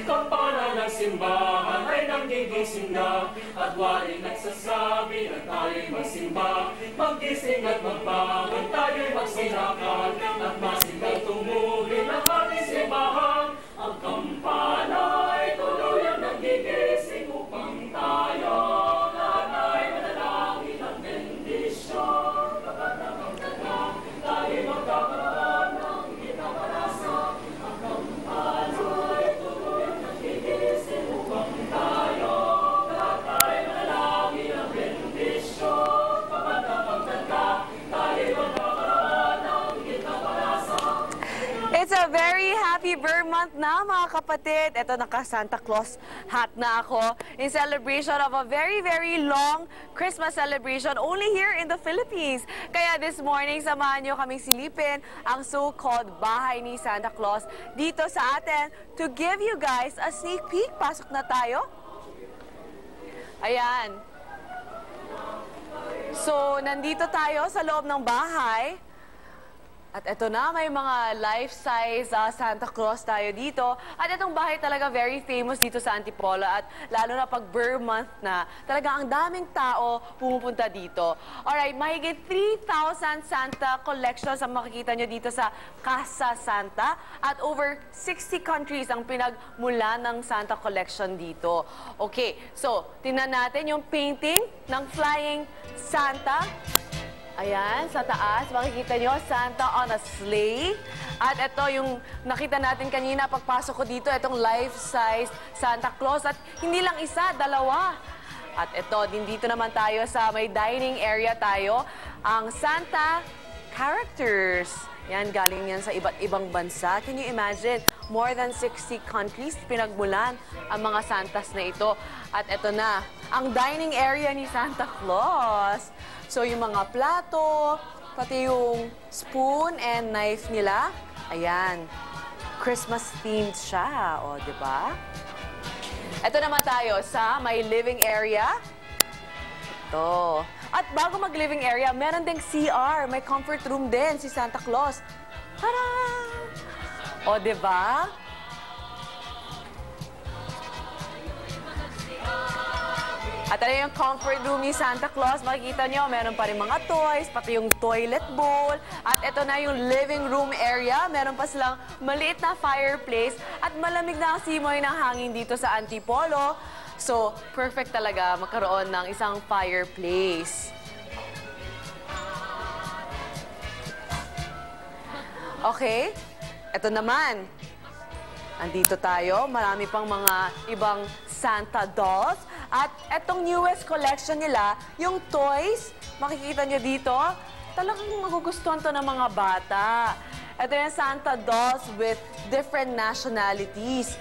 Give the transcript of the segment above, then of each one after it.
Kampana ng simbahan ay nanggigising na, at waring nagsasabi na tayo'y magsimba. Maggising at magbangon, tayo'y magsirakan, at masigal tumuhin ang ating simbahan. Ang kampana ay tuluyang nanggigising upang tayo lahat ay manalangin ng bendisyon. Kapag nakagdala, tayo'y magkakaroon ng kinaparasa. Ang kampana ay tuluyang nanggigising upang tayo lahat ay manalangin ng bendisyon. Kapag nakagdala, tayo'y magkakaroon ng kinaparasa. It's a very happy birth month na, mga kapatid. Ito, naka-Santa Claus hat na ako in celebration of a very, very long Christmas celebration only here in the Philippines. Kaya this morning, samahan nyo kaming silipin ang so-called bahay ni Santa Claus dito sa atin to give you guys a sneak peek. Pasok na tayo. Ayan. So, nandito tayo sa loob ng bahay. At ito na, may mga life-size Santa Claus tayo dito. At itong bahay talaga very famous dito sa Antipolo. At lalo na pag birth month na, talaga ang daming tao pumupunta dito. Alright, mahigit 3,000 Santa collections ang makikita nyo dito sa Casa Santa. At over 60 countries ang pinagmula ng Santa collection dito. Okay, so tingnan natin yung painting ng Flying Santa. Ayan, sa taas, makikita nyo, Santa on a sleigh. At ito yung nakita natin kanina pagpasok ko dito, itong life-size Santa Claus. At hindi lang isa, dalawa. At ito, din dito naman tayo sa may dining area tayo, ang Santa characters. Yan, galing yan sa iba't ibang bansa. Can you imagine? More than 60 countries pinagmulan ang mga Santas na ito. At ito na, ang dining area ni Santa Claus. So, yung mga plato, pati yung spoon and knife nila, ayan, Christmas-themed siya, o, di ba? Ito naman tayo sa may living area. Ito. At bago mag-living area, meron ding CR, may comfort room din si Santa Claus. Tara! O, di ba? At ano yung comfort room ni Santa Claus, makikita nyo, meron pa rin mga toys, pati yung toilet bowl. At ito na yung living room area. Meron pa silang maliit na fireplace at malamig na ang simoy ng hangin dito sa Antipolo. So, perfect talaga magkaroon ng isang fireplace. Okay, ito naman. Andito tayo, marami pang mga ibang Santa dolls. At etong newest collection nila, yung toys, makikita nyo dito, talagang magugustuhan to ng mga bata. Ito yung Santa dolls with different nationalities.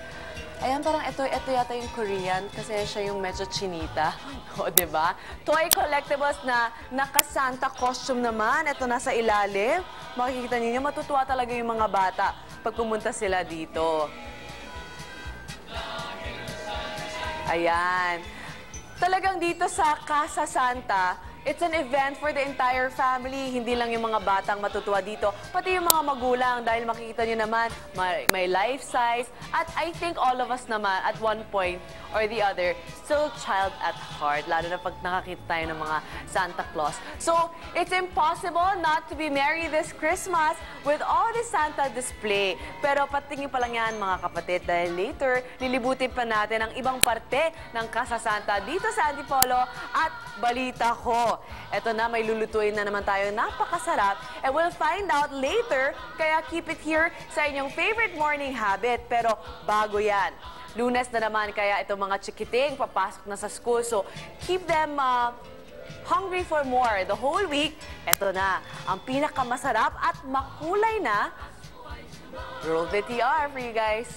Ayan, parang ito yata yung Korean kasi siya yung medyo chinita. O, diba? Toy collectibles na naka-Santa costume naman. Ito nasa ilalim. Makikita niyo, matutuwa talaga yung mga bata pag pumunta sila dito. Ayan. Talagang dito sa Casa Santa, it's an event for the entire family. Hindi lang yung mga batang matutuwa dito, pati yung mga magulang dahil makikita nyo naman, may life size. At I think all of us naman at one point or the other, still child at heart, lalo na pag nakakita tayo ng mga Santa Claus. So, it's impossible not to be merry this Christmas with all the Santa display. Pero patingin pa lang yan, mga kapatid, dahil later, lilibutin pa natin ang ibang parte ng Casa Santa dito sa Antipolo at balita ko. Eto na, may lulutuin na naman tayo napakasarap and we'll find out later, kaya keep it here sa inyong favorite morning habit. Pero bago yan, Lunes na naman, kaya itong mga chikiting papasok na sa school. So, keep them hungry for more the whole week. Ito na, ang pinakamasarap at makulay na Roll VTR for you guys.